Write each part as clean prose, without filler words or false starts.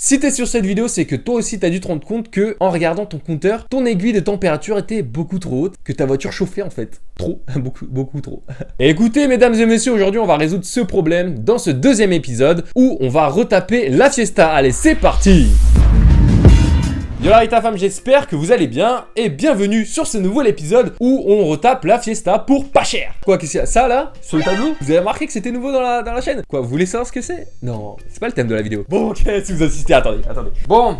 Si t'es sur cette vidéo, c'est que toi aussi t'as dû te rendre compte que en regardant ton compteur, ton aiguille de température était beaucoup trop haute, que ta voiture chauffait en fait. Trop, beaucoup trop. Et écoutez mesdames et messieurs, aujourd'hui on va résoudre ce problème dans ce deuxième épisode où on va retaper la Fiesta. Allez, c'est parti! Yo la Rita femme, j'espère que vous allez bien et bienvenue sur ce nouvel épisode où on retape la Fiesta pour pas cher. Quoi, qu'est-ce qu'il y a? Ça là, sur le tableau, vous avez remarqué que c'était nouveau dans la chaîne? Quoi, vous voulez savoir ce que c'est? Non, c'est pas le thème de la vidéo. Bon, ok, si vous assistez, attendez. Bon,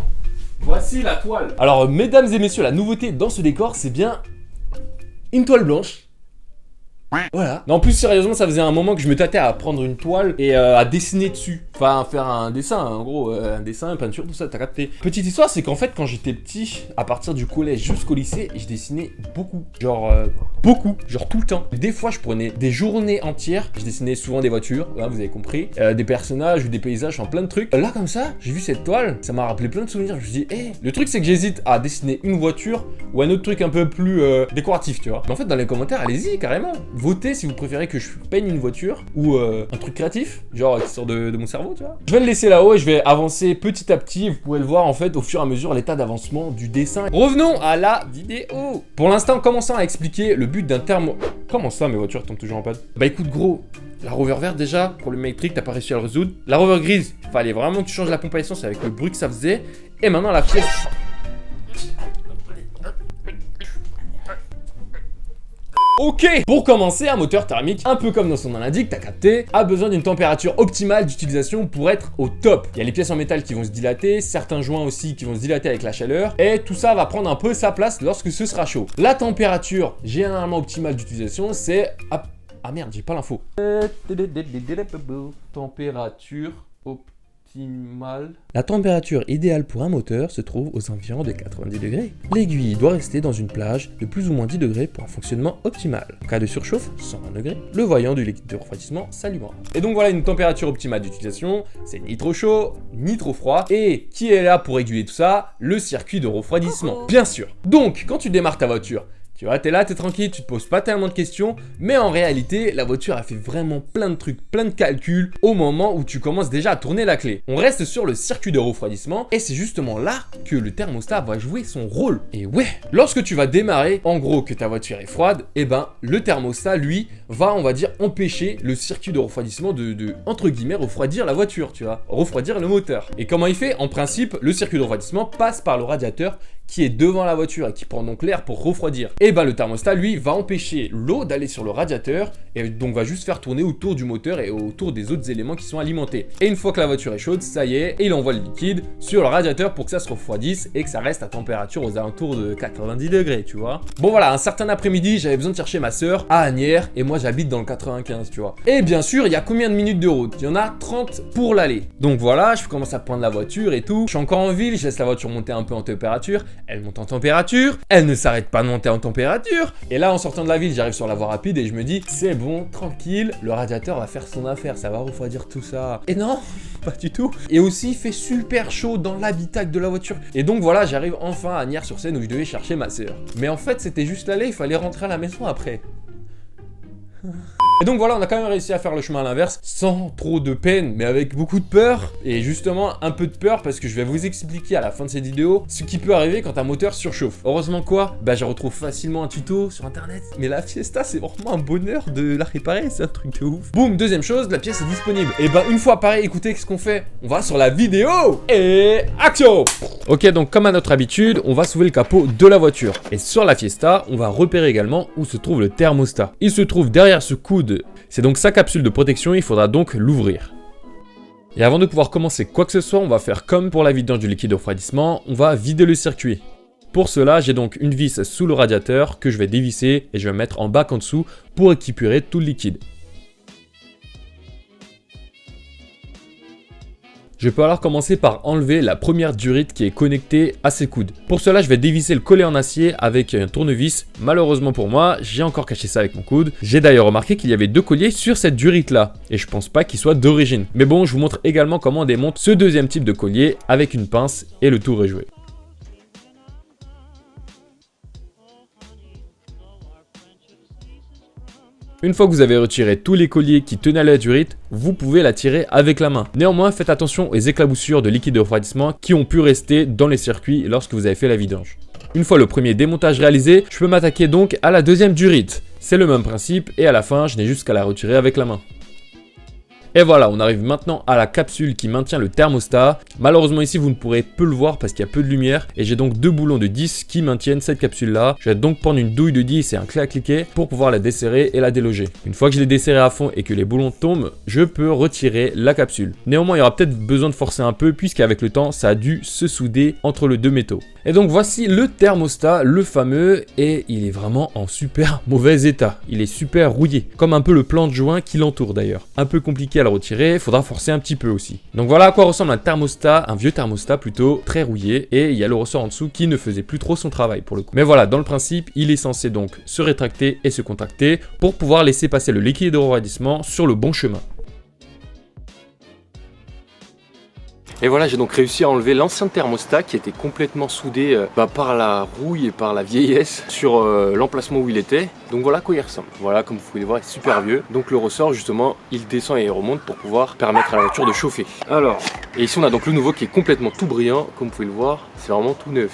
voici la toile. Alors, mesdames et messieurs, la nouveauté dans ce décor, c'est bien une toile blanche. Voilà. Non, en plus, sérieusement, ça faisait un moment que je me tâtais à prendre une toile et à dessiner dessus. Enfin, faire un dessin, en gros, un dessin, une peinture, tout ça, t'as capté. Petite histoire, c'est qu'en fait, quand j'étais petit, à partir du collège jusqu'au lycée, je dessinais beaucoup. Genre, tout le temps. Des fois, je prenais des journées entières, je dessinais souvent des voitures, hein, vous avez compris, des personnages ou des paysages, en plein de trucs. Là, comme ça, j'ai vu cette toile, ça m'a rappelé plein de souvenirs. Je me suis dit, hé, le truc, c'est que j'hésite à dessiner une voiture ou un autre truc un peu plus décoratif, tu vois. Mais en fait, dans les commentaires, allez-y, carrément. Votez si vous préférez que je peigne une voiture ou un truc créatif, genre qui sort de mon cerveau, tu vois. Je vais le laisser là-haut et je vais avancer petit à petit. Vous pourrez le voir en fait au fur et à mesure l'état d'avancement du dessin. Revenons à la vidéo. Pour l'instant, commençons à expliquer le but d'un thermo... Comment ça, mes voitures tombent toujours en panne? Bah écoute gros, la rover verte déjà, problème électrique, t'as pas réussi à le résoudre. La rover grise, fallait vraiment que tu changes la pompe à essence avec le bruit que ça faisait. Et maintenant la pièce... Ok, pour commencer, un moteur thermique, un peu comme dans son nom l'indique, t'as capté, a besoin d'une température optimale d'utilisation pour être au top. Il y a les pièces en métal qui vont se dilater, certains joints aussi qui vont se dilater avec la chaleur, et tout ça va prendre un peu sa place lorsque ce sera chaud. La température généralement optimale d'utilisation, c'est... Ah merde, j'ai pas l'info. Température optimale. La température idéale pour un moteur se trouve aux environs de 90 degrés. L'aiguille doit rester dans une plage de plus ou moins 10 degrés pour un fonctionnement optimal. En cas de surchauffe, 120 degrés, le voyant du liquide de refroidissement s'allumera. Et donc voilà une température optimale d'utilisation, c'est ni trop chaud, ni trop froid. Et qui est là pour réguler tout ça? Le circuit de refroidissement, bien sûr. Donc, quand tu démarres ta voiture, tu vois, t'es là, t'es tranquille, tu te poses pas tellement de questions, mais en réalité, la voiture a fait vraiment plein de trucs, plein de calculs au moment où tu commences déjà à tourner la clé. On reste sur le circuit de refroidissement et c'est justement là que le thermostat va jouer son rôle. Et ouais, lorsque tu vas démarrer, en gros que ta voiture est froide, et ben le thermostat lui va, on va dire, empêcher le circuit de refroidissement de entre guillemets refroidir la voiture, tu vois, refroidir le moteur. Et comment il fait? En principe, le circuit de refroidissement passe par le radiateur qui est devant la voiture et qui prend donc l'air pour refroidir. Et ben le thermostat lui va empêcher l'eau d'aller sur le radiateur et donc va juste faire tourner autour du moteur et autour des autres éléments qui sont alimentés. Et une fois que la voiture est chaude, ça y est, et il envoie le liquide sur le radiateur pour que ça se refroidisse et que ça reste à température aux alentours de 90 degrés, tu vois. Bon voilà, un certain après-midi, j'avais besoin de chercher ma soeur à Asnières et moi j'habite dans le 95, tu vois. Et bien sûr, il y a combien de minutes de route? Il y en a 30 pour l'aller. Donc voilà, je commence à prendre la voiture et tout. Je suis encore en ville, je laisse la voiture monter un peu en température. Elle monte en température, elle ne s'arrête pas de monter en température. Et là, en sortant de la ville, j'arrive sur la voie rapide et je me dis, c'est bon, tranquille, le radiateur va faire son affaire, ça va refroidir tout ça. Et non, pas du tout. Et aussi, il fait super chaud dans l'habitacle de la voiture. Et donc voilà, j'arrive enfin à Asnières-sur-Seine où je devais chercher ma sœur. Mais en fait, c'était juste l'aller, il fallait rentrer à la maison après. Et donc voilà, on a quand même réussi à faire le chemin à l'inverse, sans trop de peine, mais avec beaucoup de peur. Et justement, un peu de peur parce que je vais vous expliquer à la fin de cette vidéo ce qui peut arriver quand un moteur surchauffe. Heureusement quoi? Bah je retrouve facilement un tuto sur internet. Mais la Fiesta, c'est vraiment un bonheur de la réparer, c'est un truc de ouf. Boum, deuxième chose, la pièce est disponible. Et bah une fois pareil, écoutez ce qu'on fait. On va sur la vidéo et action! Ok, donc comme à notre habitude, on va soulever le capot de la voiture. Et sur la Fiesta, on va repérer également où se trouve le thermostat. Il se trouve derrière ce coude. C'est donc sa capsule de protection, il faudra donc l'ouvrir. Et avant de pouvoir commencer quoi que ce soit, on va faire comme pour la vidange du liquide de refroidissement, on va vider le circuit. Pour cela, j'ai donc une vis sous le radiateur que je vais dévisser et je vais mettre en bac en dessous pour récupérer tout le liquide. Je peux alors commencer par enlever la première durite qui est connectée à ces coudes. Pour cela, je vais dévisser le collet en acier avec un tournevis. Malheureusement pour moi, j'ai encore caché ça avec mon coude. J'ai d'ailleurs remarqué qu'il y avait deux colliers sur cette durite là. Et je pense pas qu'ils soient d'origine. Mais bon, je vous montre également comment on démonte ce deuxième type de collier avec une pince et le tour est joué. Une fois que vous avez retiré tous les colliers qui tenaient à la durite, vous pouvez la tirer avec la main. Néanmoins, faites attention aux éclaboussures de liquide de refroidissement qui ont pu rester dans les circuits lorsque vous avez fait la vidange. Une fois le premier démontage réalisé, je peux m'attaquer donc à la deuxième durite. C'est le même principe et à la fin, je n'ai juste qu'à la retirer avec la main. Et voilà, on arrive maintenant à la capsule qui maintient le thermostat. Malheureusement ici, vous ne pourrez peu le voir parce qu'il y a peu de lumière. Et j'ai donc deux boulons de 10 qui maintiennent cette capsule-là. Je vais donc prendre une douille de 10 et un clé à cliquer pour pouvoir la desserrer et la déloger. Une fois que je l'ai desserré à fond et que les boulons tombent, je peux retirer la capsule. Néanmoins, il y aura peut-être besoin de forcer un peu puisqu'avec le temps, ça a dû se souder entre les deux métaux. Et donc voici le thermostat, le fameux, et il est vraiment en super mauvais état. Il est super rouillé, comme un peu le plan de joint qui l'entoure d'ailleurs. Un peu compliqué à le retirer, il faudra forcer un petit peu aussi. Donc voilà à quoi ressemble un thermostat, un vieux thermostat plutôt, très rouillé, et il y a le ressort en dessous qui ne faisait plus trop son travail pour le coup. Mais voilà, dans le principe, il est censé donc se rétracter et se contracter pour pouvoir laisser passer le liquide de refroidissement sur le bon chemin. Et voilà, j'ai donc réussi à enlever l'ancien thermostat qui était complètement soudé par la rouille et par la vieillesse sur l'emplacement où il était. Donc voilà à quoi il ressemble. Voilà, comme vous pouvez le voir, il est super vieux. Donc le ressort, justement, il descend et il remonte pour pouvoir permettre à la voiture de chauffer. Alors, et ici on a donc le nouveau qui est complètement tout brillant. Comme vous pouvez le voir, c'est vraiment tout neuf.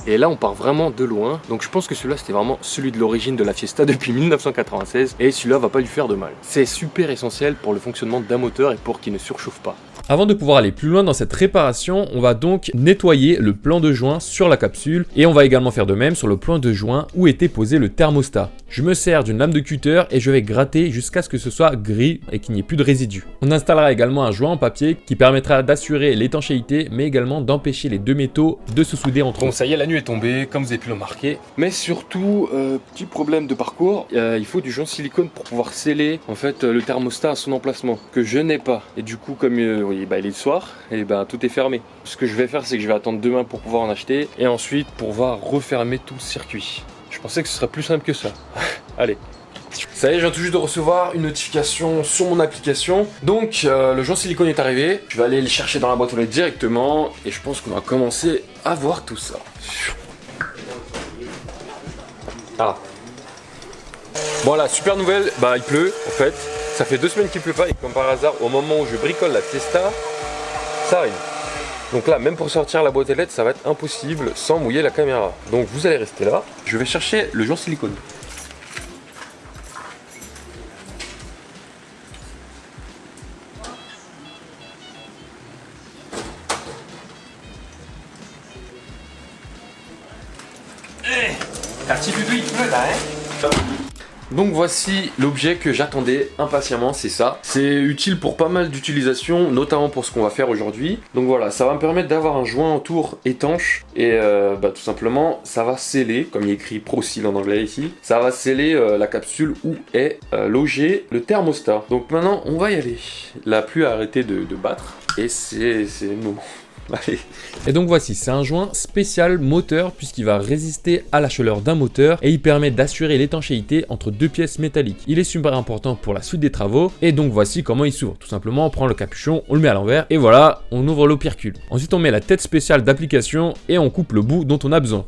Et là on part vraiment de loin. Donc je pense que celui-là c'était vraiment celui de l'origine de la Fiesta depuis 1996. Et celui-là va pas lui faire de mal. C'est super essentiel pour le fonctionnement d'un moteur et pour qu'il ne surchauffe pas. Avant de pouvoir aller plus loin dans cette réparation, on va donc nettoyer le plan de joint sur la capsule et on va également faire de même sur le plan de joint où était posé le thermostat. Je me sers d'une lame de cutter et je vais gratter jusqu'à ce que ce soit gris et qu'il n'y ait plus de résidus. On installera également un joint en papier qui permettra d'assurer l'étanchéité mais également d'empêcher les deux métaux de se souder entre eux. Bon, ça y est, la nuit est tombée, comme vous avez pu le remarquer. Mais surtout, petit problème de parcours, il faut du joint silicone pour pouvoir sceller en fait le thermostat à son emplacement que je n'ai pas. Et du coup, comme il est le soir, et tout est fermé. Ce que je vais faire, c'est que je vais attendre demain pour pouvoir en acheter et ensuite pour pouvoir refermer tout le circuit. Je pensais que ce serait plus simple que ça. Allez. Ça y est, je viens tout juste de recevoir une notification sur mon application. Donc, le joint silicone est arrivé. Je vais aller le chercher dans la boîte aux lettres directement et je pense qu'on va commencer à voir tout ça. Ah. Bon, la super nouvelle, il pleut en fait. Ça fait 2 semaines qu'il pleut pas et comme par hasard, au moment où je bricole la Fiesta, ça arrive. Donc là, même pour sortir la boîte aux lettres, ça va être impossible sans mouiller la caméra. Donc vous allez rester là. Je vais chercher le joint silicone. Un petit peu il pleut là, hein. Donc voici l'objet que j'attendais impatiemment, c'est ça. C'est utile pour pas mal d'utilisations, notamment pour ce qu'on va faire aujourd'hui. Donc voilà, ça va me permettre d'avoir un joint autour étanche et tout simplement ça va sceller, comme il est écrit ProSeal en anglais ici, ça va sceller la capsule où est logé le thermostat. Donc maintenant on va y aller. La pluie a arrêté de battre et c'est le moment. Allez. Et donc voici, c'est un joint spécial moteur puisqu'il va résister à la chaleur d'un moteur et il permet d'assurer l'étanchéité entre deux pièces métalliques. Il est super important pour la suite des travaux et donc voici comment il s'ouvre. Tout simplement, on prend le capuchon, on le met à l'envers et voilà, on ouvre l'opercule. Ensuite, on met la tête spéciale d'application et on coupe le bout dont on a besoin.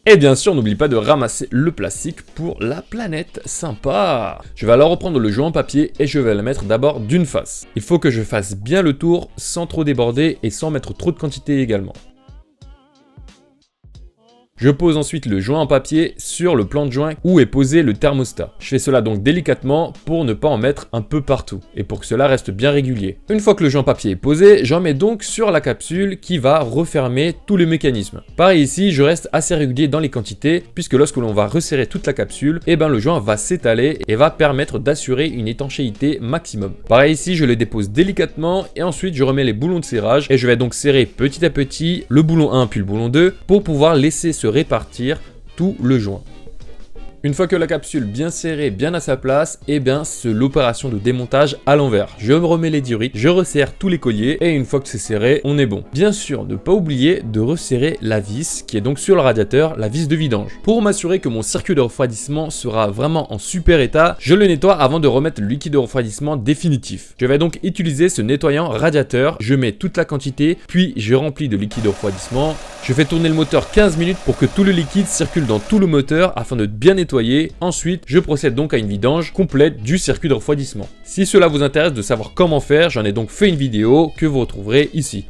Et bien sûr, n'oublie pas de ramasser le plastique pour la planète sympa. Je vais alors reprendre le joint en papier et je vais le mettre d'abord d'une face. Il faut que je fasse bien le tour sans trop déborder et sans mettre trop de quantité également. Je pose ensuite le joint en papier sur le plan de joint où est posé le thermostat. Je fais cela donc délicatement pour ne pas en mettre un peu partout et pour que cela reste bien régulier. Une fois que le joint en papier est posé, j'en mets donc sur la capsule qui va refermer tous les mécanismes. Pareil ici, je reste assez régulier dans les quantités puisque lorsque l'on va resserrer toute la capsule, le joint va s'étaler et va permettre d'assurer une étanchéité maximum. Pareil ici, je le dépose délicatement et ensuite je remets les boulons de serrage et je vais donc serrer petit à petit le boulon 1 puis le boulon 2 pour pouvoir laisser se répartir tout le joint. Une fois que la capsule bien serrée, bien à sa place, et bien c'est l'opération de démontage à l'envers. Je me remets les diorites, je resserre tous les colliers et une fois que c'est serré, on est bon. Bien sûr, ne pas oublier de resserrer la vis qui est donc sur le radiateur, la vis de vidange. Pour m'assurer que mon circuit de refroidissement sera vraiment en super état, je le nettoie avant de remettre le liquide de refroidissement définitif. Je vais donc utiliser ce nettoyant radiateur, je mets toute la quantité, puis je remplis de liquide de refroidissement. Je fais tourner le moteur 15 minutes pour que tout le liquide circule dans tout le moteur afin de bien nettoyer. Ensuite, je procède donc à une vidange complète du circuit de refroidissement. Si cela vous intéresse de savoir comment faire, j'en ai donc fait une vidéo que vous retrouverez ici.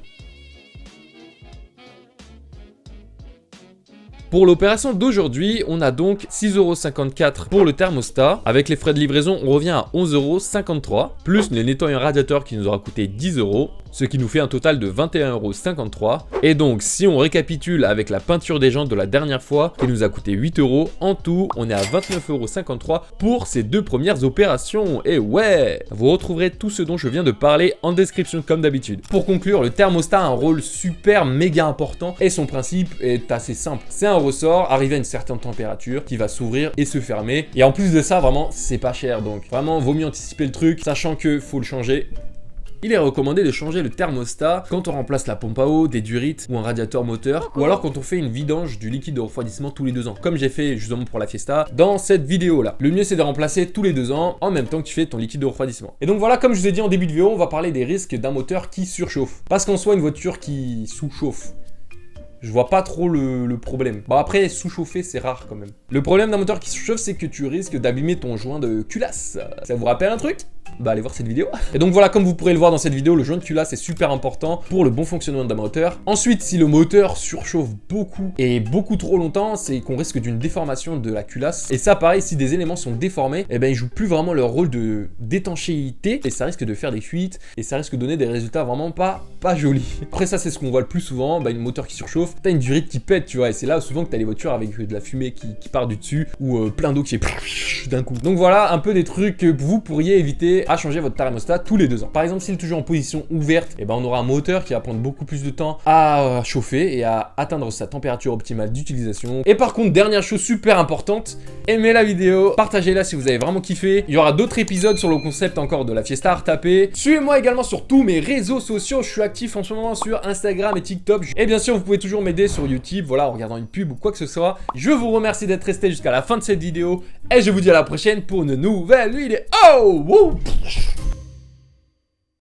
Pour l'opération d'aujourd'hui, on a donc 6,54 € pour le thermostat. Avec les frais de livraison, on revient à 11,53 €, plus les nettoyants radiateurs qui nous aura coûté 10 €, ce qui nous fait un total de 21,53 €. Et donc, si on récapitule avec la peinture des jantes de la dernière fois, qui nous a coûté 8 €, en tout, on est à 29,53 € pour ces deux premières opérations. Et ouais, vous retrouverez tout ce dont je viens de parler en description comme d'habitude. Pour conclure, le thermostat a un rôle super méga important et son principe est assez simple. C'est un ressort arrivé à une certaine température qui va s'ouvrir et se fermer. Et en plus de ça, vraiment, c'est pas cher. Donc vraiment, vaut mieux anticiper le truc, sachant que faut le changer. Il est recommandé de changer le thermostat quand on remplace la pompe à eau, des durites ou un radiateur moteur, ou alors quand on fait une vidange du liquide de refroidissement tous les 2 ans, comme j'ai fait justement pour la Fiesta dans cette vidéo là. Le mieux c'est de remplacer tous les 2 ans en même temps que tu fais ton liquide de refroidissement. Et donc voilà, comme je vous ai dit en début de vidéo, on va parler des risques d'un moteur qui surchauffe. Parce qu'en soit une voiture qui sous-chauffe, je vois pas trop le problème. Bon après, sous-chauffer c'est rare quand même. Le problème d'un moteur qui sous-chauffe, c'est que tu risques d'abîmer ton joint de culasse. Ça vous rappelle un truc ? Bah allez voir cette vidéo. Et donc voilà, comme vous pourrez le voir dans cette vidéo, le joint de culasse est super important pour le bon fonctionnement d'un moteur. Ensuite, si le moteur surchauffe beaucoup et beaucoup trop longtemps, c'est qu'on risque d'une déformation de la culasse. Et ça pareil, si des éléments sont déformés, eh ben ils jouent plus vraiment leur rôle de d'étanchéité et ça risque de faire des fuites et ça risque de donner des résultats vraiment pas jolis. Après ça, c'est ce qu'on voit le plus souvent, bah une moteur qui surchauffe, t'as une durite qui pète, tu vois, et c'est là souvent que t'as les voitures avec de la fumée qui part du dessus ou plein d'eau qui est d'un coup. Donc voilà un peu des trucs que vous pourriez éviter à changer votre thermostat tous les 2 ans. Par exemple, s'il est toujours en position ouverte, et ben on aura un moteur qui va prendre beaucoup plus de temps à chauffer et à atteindre sa température optimale d'utilisation. Et par contre, dernière chose super importante, aimez la vidéo, partagez-la si vous avez vraiment kiffé. Il y aura d'autres épisodes sur le concept encore de la Fiesta à retaper. Suivez-moi également sur tous mes réseaux sociaux, je suis actif en ce moment sur Instagram et TikTok. Et bien sûr, vous pouvez toujours m'aider sur YouTube, voilà, en regardant une pub ou quoi que ce soit. Je vous remercie d'être resté jusqu'à la fin de cette vidéo et je vous dis à la prochaine pour une nouvelle vidéo. Oh, wow.